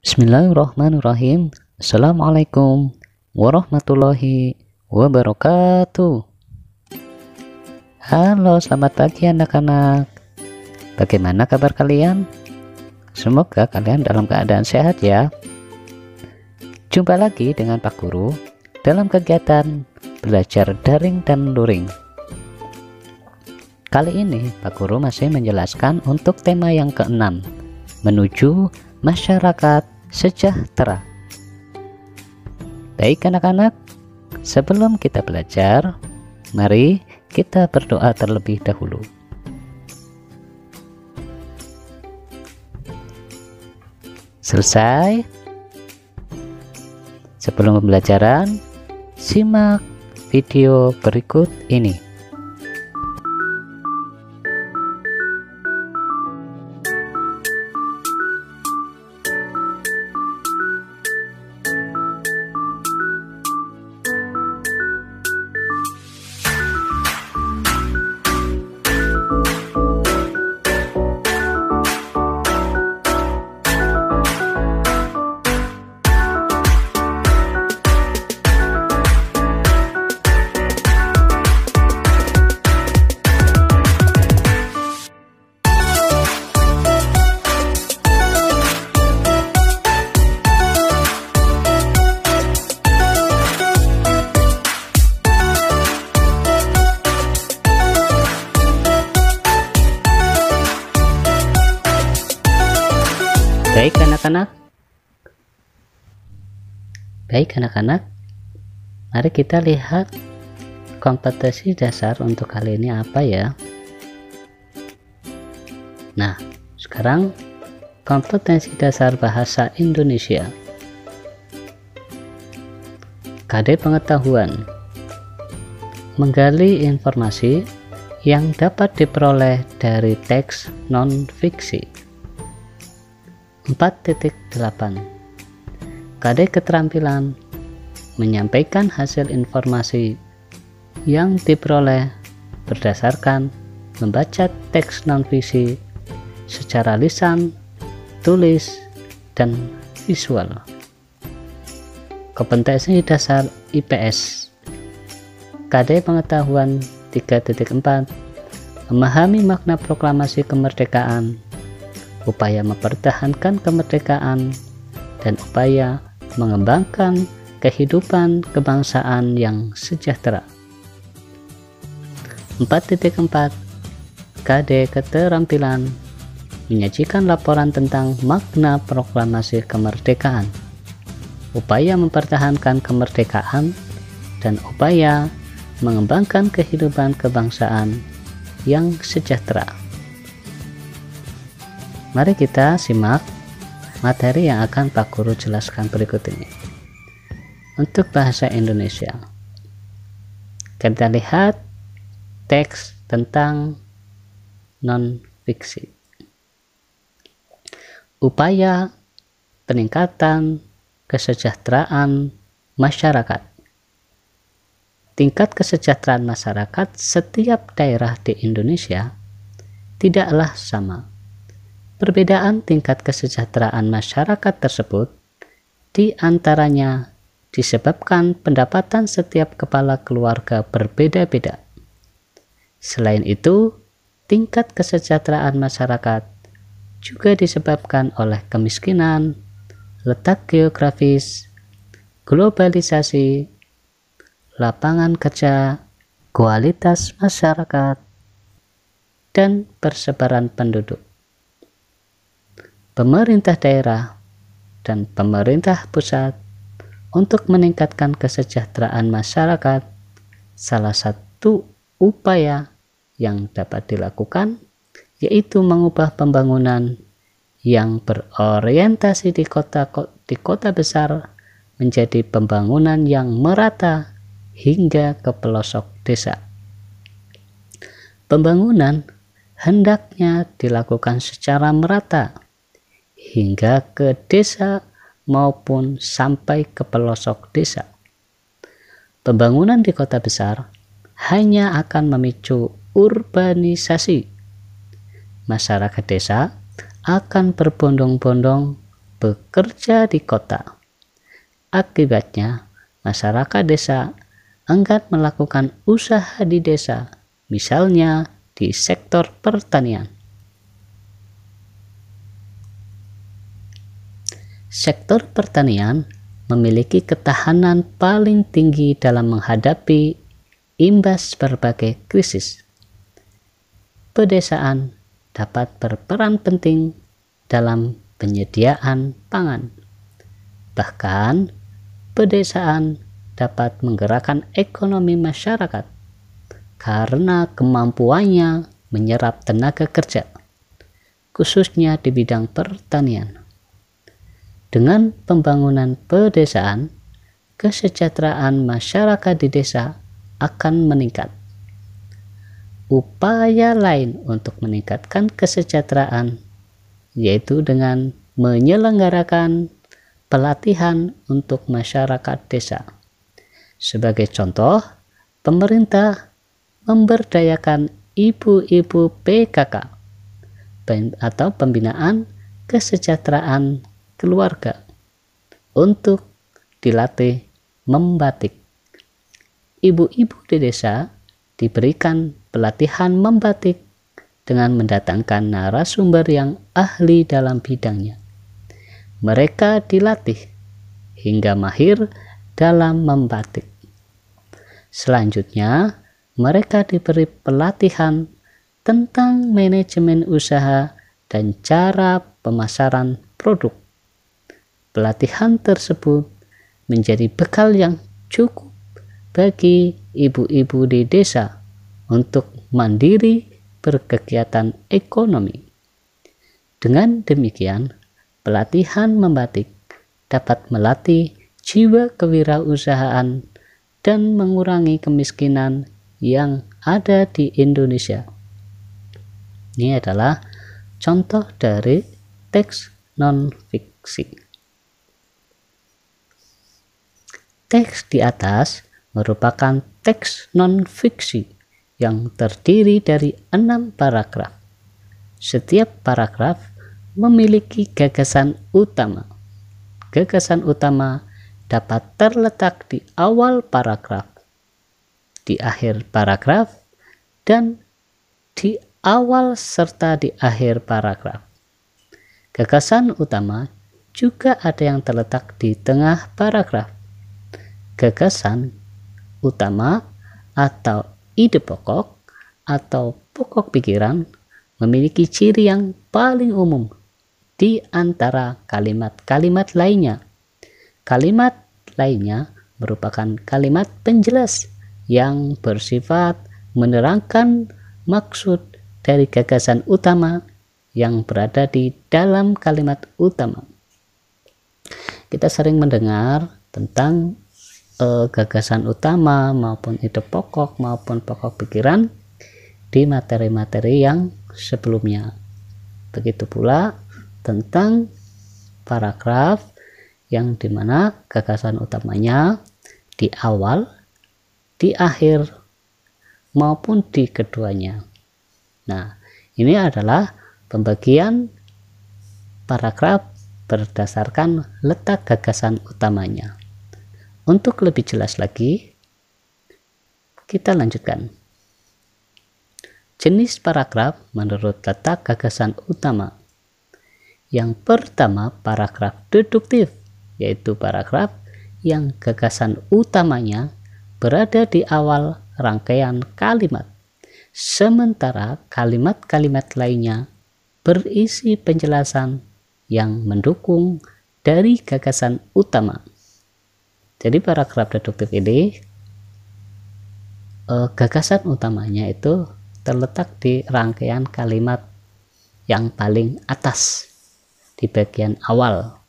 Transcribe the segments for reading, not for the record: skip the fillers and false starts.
Bismillahirrahmanirrahim. Assalamualaikum warahmatullahi wabarakatuh. Halo, selamat pagi anak-anak. Bagaimana kabar kalian? Semoga kalian dalam keadaan sehat ya. Jumpa lagi dengan Pak Guru dalam kegiatan belajar daring dan luring. Kali ini Pak Guru masih menjelaskan untuk tema yang keenam, menuju masyarakat sejahtera. Baik anak-anak, sebelum kita belajar, mari kita berdoa terlebih dahulu. Selesai. Sebelum pembelajaran, simak video berikut ini. Baik anak-anak, mari kita lihat kompetensi dasar untuk kali ini apa ya. Nah, sekarang kompetensi dasar bahasa Indonesia. KD pengetahuan, menggali informasi yang dapat diperoleh dari teks non-fiksi. 4.8 KD keterampilan, menyampaikan hasil informasi yang diperoleh berdasarkan membaca teks non-fiksi secara lisan, tulis, dan visual. Kompetensi dasar IPS. KD pengetahuan 3.4 memahami makna proklamasi kemerdekaan, upaya mempertahankan kemerdekaan, dan upaya mengembangkan kehidupan kebangsaan yang sejahtera. 4.4 KD keterampilan, menyajikan laporan tentang makna proklamasi kemerdekaan, upaya mempertahankan kemerdekaan, dan upaya mengembangkan kehidupan kebangsaan yang sejahtera. Mari kita simak materi yang akan Pak Guru jelaskan berikut ini. Untuk bahasa Indonesia, kita lihat teks tentang non-fiksi. Upaya peningkatan kesejahteraan masyarakat. Tingkat kesejahteraan masyarakat setiap daerah di Indonesia tidaklah sama. Perbedaan tingkat kesejahteraan masyarakat tersebut diantaranya disebabkan pendapatan setiap kepala keluarga berbeda-beda. Selain itu, tingkat kesejahteraan masyarakat juga disebabkan oleh kemiskinan, letak geografis, globalisasi, lapangan kerja, kualitas masyarakat, dan persebaran penduduk. Pemerintah daerah dan pemerintah pusat untuk meningkatkan kesejahteraan masyarakat, salah satu upaya yang dapat dilakukan yaitu mengubah pembangunan yang berorientasi di kota besar menjadi pembangunan yang merata hingga ke pelosok desa. Pembangunan hendaknya dilakukan secara merata hingga ke desa maupun sampai ke pelosok desa. Pembangunan di kota besar hanya akan memicu urbanisasi. Masyarakat desa akan berbondong-bondong bekerja di kota. Akibatnya, masyarakat desa enggan melakukan usaha di desa, misalnya di sektor pertanian. Sektor pertanian memiliki ketahanan paling tinggi dalam menghadapi imbas berbagai krisis. Pedesaan dapat berperan penting dalam penyediaan pangan. Bahkan, pedesaan dapat menggerakkan ekonomi masyarakat karena kemampuannya menyerap tenaga kerja, khususnya di bidang pertanian. Dengan pembangunan pedesaan, kesejahteraan masyarakat di desa akan meningkat. Upaya lain untuk meningkatkan kesejahteraan yaitu dengan menyelenggarakan pelatihan untuk masyarakat desa. Sebagai contoh, pemerintah memberdayakan ibu-ibu PKK atau pembinaan kesejahteraan keluarga untuk dilatih membatik. Ibu-ibu di desa diberikan pelatihan membatik dengan mendatangkan narasumber yang ahli dalam bidangnya. Mereka dilatih hingga mahir dalam membatik. Selanjutnya, mereka diberi pelatihan tentang manajemen usaha dan cara pemasaran produk. Pelatihan tersebut menjadi bekal yang cukup bagi ibu-ibu di desa untuk mandiri berkegiatan ekonomi. Dengan demikian, pelatihan membatik dapat melatih jiwa kewirausahaan dan mengurangi kemiskinan yang ada di Indonesia. Ini adalah contoh dari teks non-fiksi. Teks di atas merupakan teks non-fiksi yang terdiri dari 6 paragraf. Setiap paragraf memiliki gagasan utama. Gagasan utama dapat terletak di awal paragraf, di akhir paragraf, dan di awal serta di akhir paragraf. Gagasan utama juga ada yang terletak di tengah paragraf. Gagasan utama atau ide pokok atau pokok pikiran memiliki ciri yang paling umum di antara kalimat-kalimat lainnya. Kalimat lainnya merupakan kalimat penjelas yang bersifat menerangkan maksud dari gagasan utama yang berada di dalam kalimat utama. Kita sering mendengar tentang gagasan utama maupun ide pokok maupun pokok pikiran di materi-materi yang sebelumnya. Begitu pula tentang paragraf yang dimana gagasan utamanya di awal, di akhir, maupun di keduanya. Nah, ini adalah pembagian paragraf berdasarkan letak gagasan utamanya. Untuk lebih jelas lagi, kita lanjutkan. Jenis paragraf menurut letak gagasan utama. Yang pertama, paragraf deduktif, yaitu paragraf yang gagasan utamanya berada di awal rangkaian kalimat, sementara kalimat-kalimat lainnya berisi penjelasan yang mendukung dari gagasan utama. Jadi paragraf deduktif ini gagasan utamanya itu terletak di rangkaian kalimat yang paling atas di bagian awal.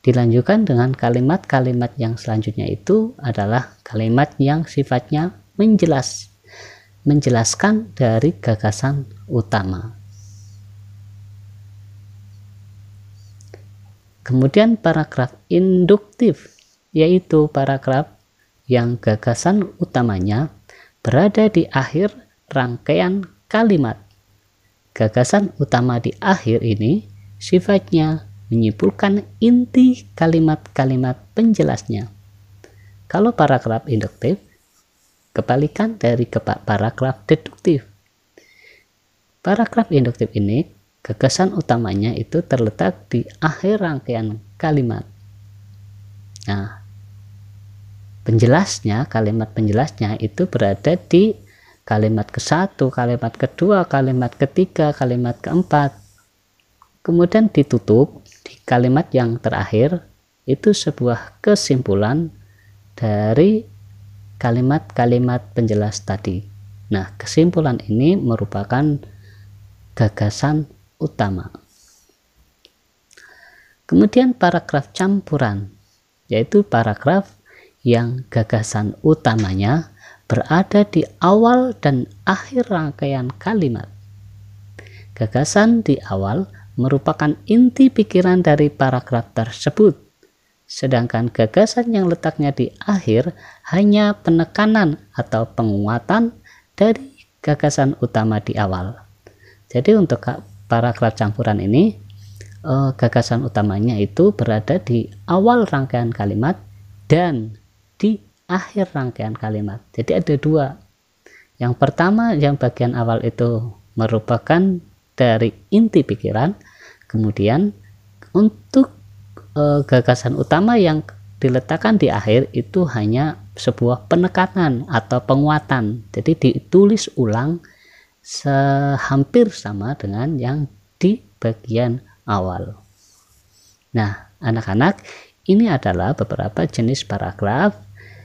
Dilanjutkan dengan kalimat-kalimat yang selanjutnya itu adalah kalimat yang sifatnya menjelaskan dari gagasan utama. Kemudian paragraf induktif, yaitu paragraf yang gagasan utamanya berada di akhir rangkaian kalimat. Gagasan utama di akhir ini sifatnya menyimpulkan inti kalimat-kalimat penjelasnya. Kalau paragraf induktif, kebalikan dari paragraf deduktif. Paragraf induktif ini, gagasan utamanya itu terletak di akhir rangkaian kalimat. Nah, kalimat penjelasnya itu berada di kalimat ke-1, kalimat kedua, kalimat ketiga, kalimat keempat. Kemudian ditutup di kalimat yang terakhir, itu sebuah kesimpulan dari kalimat-kalimat penjelas tadi. Nah, kesimpulan ini merupakan gagasan utama. Kemudian paragraf campuran, yaitu paragraf yang gagasan utamanya berada di awal dan akhir rangkaian kalimat. Gagasan di awal merupakan inti pikiran dari paragraf tersebut, sedangkan gagasan yang letaknya di akhir hanya penekanan atau penguatan dari gagasan utama di awal. Jadi untuk paragraf campuran ini, gagasan utamanya itu berada di awal rangkaian kalimat dan di akhir rangkaian kalimat. Jadi ada dua. Yang pertama, yang bagian awal itu merupakan dari inti pikiran. Kemudian untuk gagasan utama yang diletakkan di akhir itu hanya sebuah penekanan atau penguatan. Jadi ditulis ulang hampir sama dengan yang di bagian awal. Nah, anak-anak, ini adalah beberapa jenis paragraf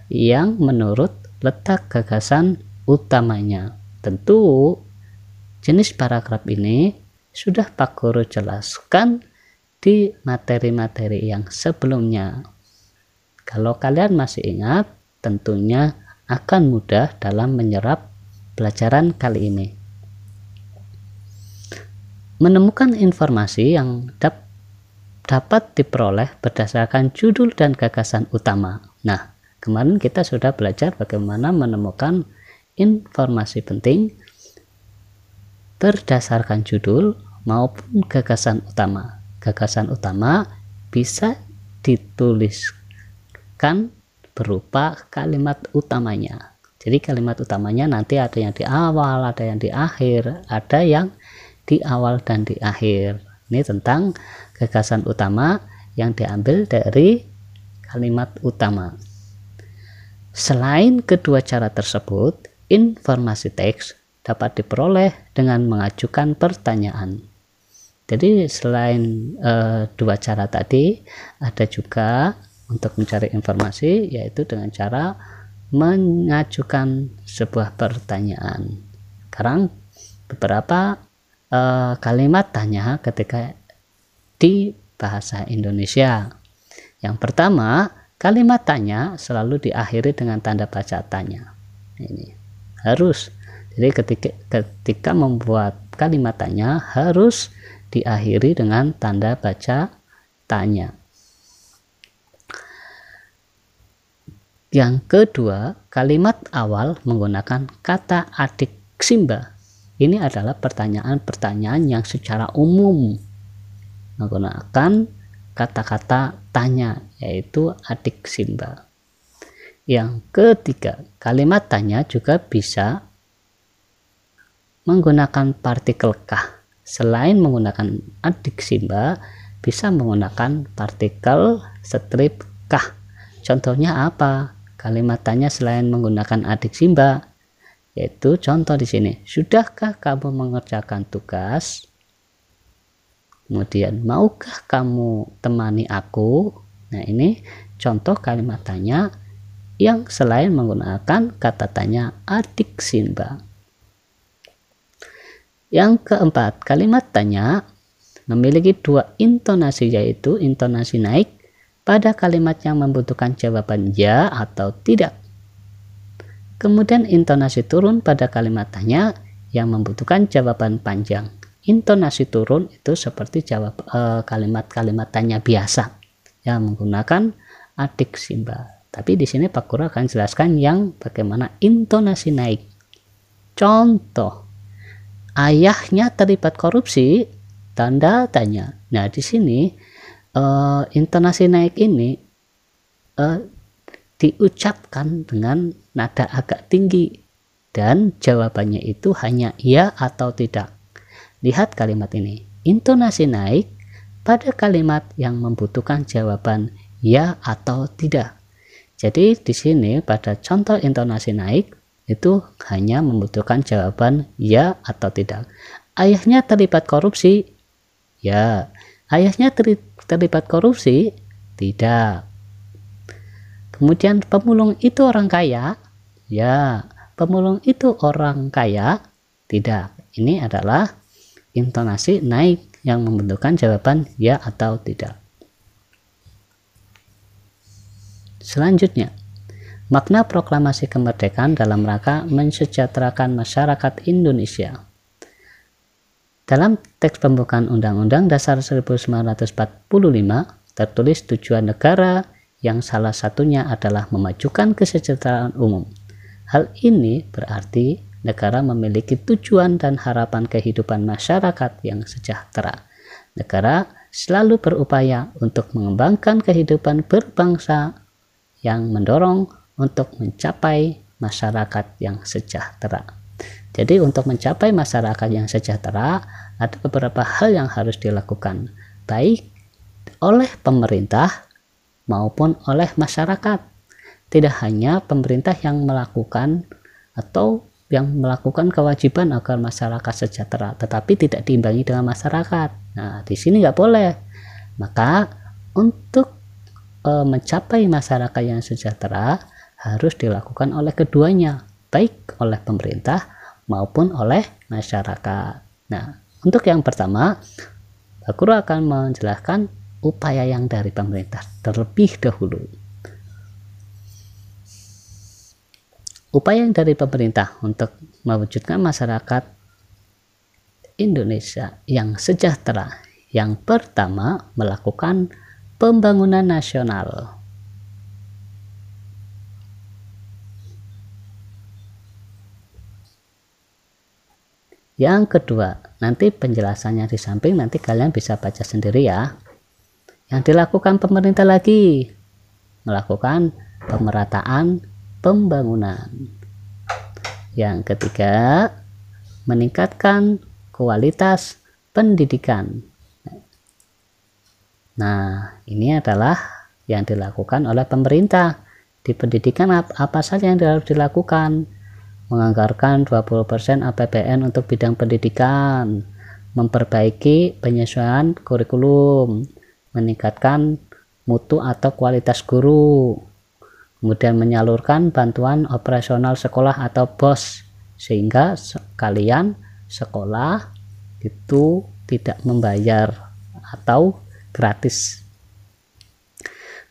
yang menurut letak gagasan utamanya. Tentu jenis paragraf ini sudah Pak Guru jelaskan di materi-materi yang sebelumnya. Kalau kalian masih ingat, tentunya akan mudah dalam menyerap pelajaran kali ini. Menemukan informasi yang dapat diperoleh berdasarkan judul dan gagasan utama. Nah, kemarin kita sudah belajar bagaimana menemukan informasi penting berdasarkan judul maupun gagasan utama. Gagasan utama bisa dituliskan berupa kalimat utamanya. Jadi kalimat utamanya nanti ada yang di awal, ada yang di akhir, ada yang di awal dan di akhir. Ini tentang gagasan utama yang diambil dari kalimat utama. Selain kedua cara tersebut, informasi teks dapat diperoleh dengan mengajukan pertanyaan. Jadi selain dua cara tadi, ada juga untuk mencari informasi, yaitu dengan cara mengajukan sebuah pertanyaan. Sekarang beberapa kalimat tanya ketika di bahasa Indonesia. Yang pertama, kalimat tanya selalu diakhiri dengan tanda baca tanya. Ini harus. Jadi ketika membuat kalimat tanya harus diakhiri dengan tanda baca tanya. Yang kedua, kalimat awal menggunakan kata adiksimba. Ini adalah pertanyaan-pertanyaan yang secara umum menggunakan kata-kata tanya, yaitu adiksimba. Yang ketiga, kalimat tanya juga bisa menggunakan partikel kah. Selain menggunakan adiksimba, bisa menggunakan partikel strip kah. Contohnya apa? Kalimat tanya selain menggunakan adiksimba, yaitu contoh di sini, sudahkah kamu mengerjakan tugas? Kemudian, maukah kamu temani aku? Nah, ini contoh kalimat tanya yang selain menggunakan kata tanya adiksimba. Yang keempat, kalimat tanya memiliki dua intonasi, yaitu intonasi naik pada kalimat yang membutuhkan jawaban ya atau tidak. Kemudian intonasi turun pada kalimat tanya yang membutuhkan jawaban panjang. Intonasi turun itu seperti kalimat-kalimat tanya biasa yang menggunakan adiksimba. Tapi di sini Pak Guru akan jelaskan yang bagaimana intonasi naik. Contoh, ayahnya terlibat korupsi, tanda tanya. Nah, di sini Intonasi naik ini diucapkan dengan nada agak tinggi dan jawabannya itu hanya ya atau tidak. Lihat kalimat ini, intonasi naik pada kalimat yang membutuhkan jawaban ya atau tidak. Jadi di sini pada contoh intonasi naik itu hanya membutuhkan jawaban ya atau tidak. Ayahnya terlibat korupsi? Ya. Ayahnya terlibat korupsi? Tidak. Kemudian pemulung itu orang kaya? Ya. Pemulung itu orang kaya? Tidak. Ini adalah intonasi naik yang membutuhkan jawaban ya atau tidak. Selanjutnya, makna proklamasi kemerdekaan dalam rangka mensejahterakan masyarakat Indonesia. Dalam teks pembukaan Undang-Undang Dasar 1945 tertulis tujuan negara yang salah satunya adalah memajukan kesejahteraan umum. Hal ini berarti negara memiliki tujuan dan harapan kehidupan masyarakat yang sejahtera. Negara selalu berupaya untuk mengembangkan kehidupan berbangsa yang mendorong untuk mencapai masyarakat yang sejahtera. Jadi untuk mencapai masyarakat yang sejahtera ada beberapa hal yang harus dilakukan, baik oleh pemerintah maupun oleh masyarakat. Tidak hanya pemerintah yang melakukan atau yang melakukan kewajiban agar masyarakat sejahtera, tetapi tidak diimbangi dengan masyarakat. Nah, di sini nggak boleh. Maka untuk mencapai masyarakat yang sejahtera harus dilakukan oleh keduanya, baik oleh pemerintah maupun oleh masyarakat. Nah, untuk yang pertama, Pak Guru akan menjelaskan upaya yang dari pemerintah terlebih dahulu. Upaya yang dari pemerintah untuk mewujudkan masyarakat Indonesia yang sejahtera. Yang pertama, melakukan pembangunan nasional. Yang kedua, nanti penjelasannya di samping, nanti kalian bisa baca sendiri ya. Yang dilakukan pemerintah lagi, melakukan pemerataan pembangunan. Yang ketiga, meningkatkan kualitas pendidikan. Nah, ini adalah yang dilakukan oleh pemerintah. Di pendidikan apa saja yang harus dilakukan? Menganggarkan 20% APBN untuk bidang pendidikan, memperbaiki penyesuaian kurikulum, meningkatkan mutu atau kualitas guru, kemudian menyalurkan bantuan operasional sekolah atau BOS, sehingga kalian sekolah itu tidak membayar atau gratis.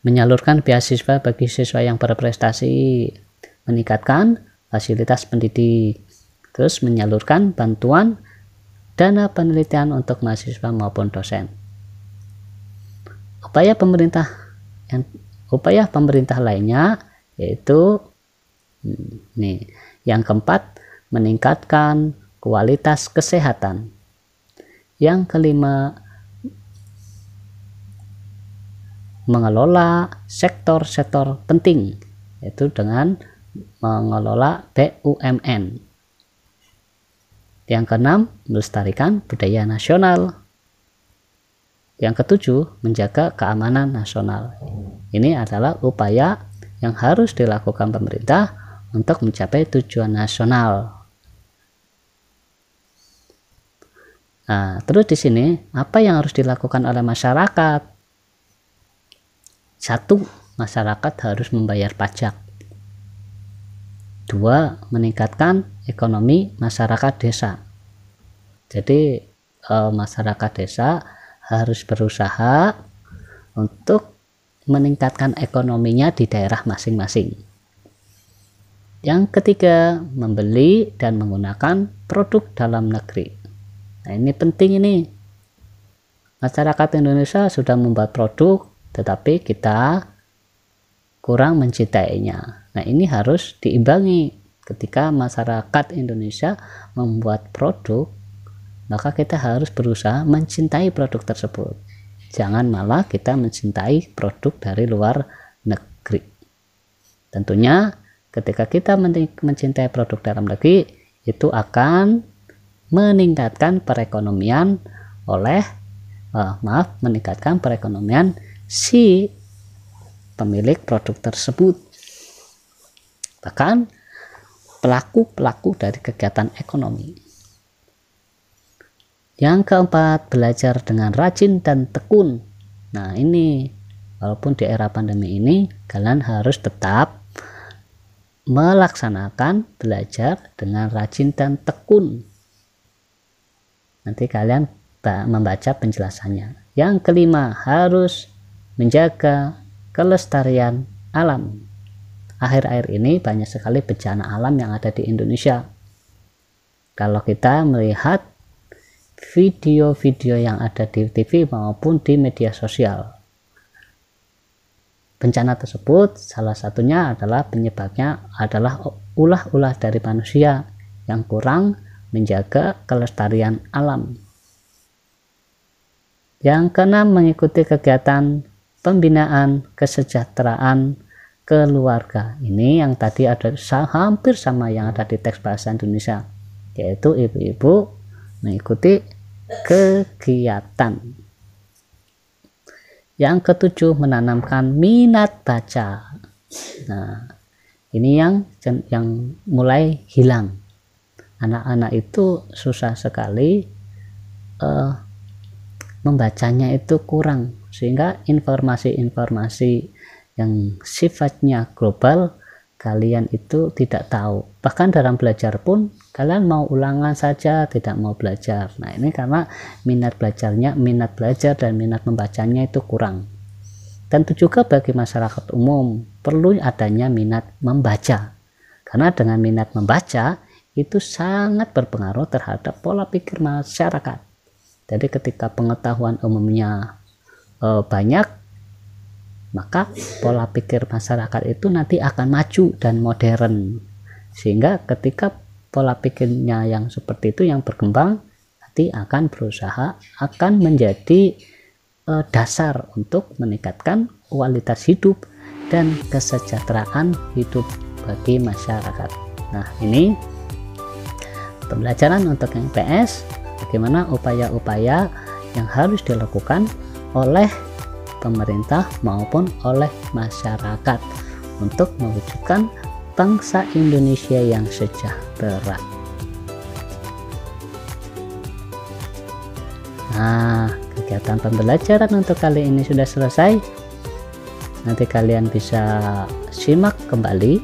Menyalurkan beasiswa bagi siswa yang berprestasi, meningkatkan fasilitas pendidik, terus menyalurkan bantuan dana penelitian untuk mahasiswa maupun dosen. Upaya pemerintah lainnya yaitu yang keempat, meningkatkan kualitas kesehatan. Yang kelima, mengelola sektor-sektor penting, yaitu dengan mengelola BUMN. Yang keenam, melestarikan budaya nasional. Yang ketujuh, menjaga keamanan nasional. Ini adalah upaya yang harus dilakukan pemerintah untuk mencapai tujuan nasional. Nah, terus di sini apa yang harus dilakukan oleh masyarakat? Satu, masyarakat harus membayar pajak. Dua, meningkatkan ekonomi masyarakat desa. Jadi masyarakat desa harus berusaha untuk meningkatkan ekonominya di daerah masing-masing. Yang ketiga, membeli dan menggunakan produk dalam negeri. Nah, ini penting ini. Masyarakat Indonesia sudah membuat produk, tetapi kita kurang mencintainya. Nah, ini harus diimbangi. Ketika masyarakat Indonesia membuat produk, maka kita harus berusaha mencintai produk tersebut. jangan malah kita mencintai produk dari luar negeri. Tentunya ketika kita mencintai produk dalam negeri, itu akan meningkatkan perekonomian meningkatkan perekonomian si pemilik produk tersebut. Bahkan pelaku dari kegiatan ekonomi. Yang keempat, belajar dengan rajin dan tekun. Nah, ini walaupun di era pandemi ini kalian harus tetap melaksanakan belajar dengan rajin dan tekun. Nanti kalian membaca penjelasannya. Yang kelima, harus menjaga kelestarian alam. Akhir-akhir ini banyak sekali bencana alam yang ada di Indonesia. Kalau kita melihat video-video yang ada di TV maupun di media sosial, bencana tersebut salah satunya adalah penyebabnya adalah ulah-ulah dari manusia yang kurang menjaga kelestarian alam. Yang keenam, mengikuti kegiatan pembinaan kesejahteraan keluarga. Ini yang tadi ada hampir sama yang ada di teks bahasa Indonesia, yaitu ibu-ibu mengikuti kegiatan. Yang ketujuh, menanamkan minat baca. Nah, ini yang mulai hilang. Anak-anak itu susah sekali membacanya, itu kurang, sehingga informasi-informasi yang sifatnya global kalian itu tidak tahu. Bahkan dalam belajar pun kalian mau ulangan saja, tidak mau belajar. Nah, ini karena minat belajar dan minat membacanya itu kurang. Tentu juga bagi masyarakat umum perlu adanya minat membaca, karena dengan minat membaca itu sangat berpengaruh terhadap pola pikir masyarakat. Jadi ketika pengetahuan umumnya banyak, maka pola pikir masyarakat itu nanti akan maju dan modern, sehingga ketika pola pikirnya yang seperti itu yang berkembang, nanti akan menjadi dasar untuk meningkatkan kualitas hidup dan kesejahteraan hidup bagi masyarakat. Nah, ini pembelajaran untuk yang PS, bagaimana upaya-upaya yang harus dilakukan oleh pemerintah maupun oleh masyarakat untuk mewujudkan bangsa Indonesia yang sejahtera. Nah, kegiatan pembelajaran untuk kali ini sudah selesai. Nanti kalian bisa simak kembali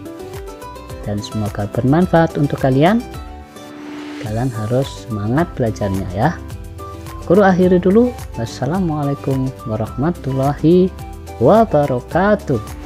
dan semoga bermanfaat untuk kalian. Kalian harus semangat belajarnya ya. Guru akhiri dulu. Wassalamualaikum warahmatullahi wabarakatuh.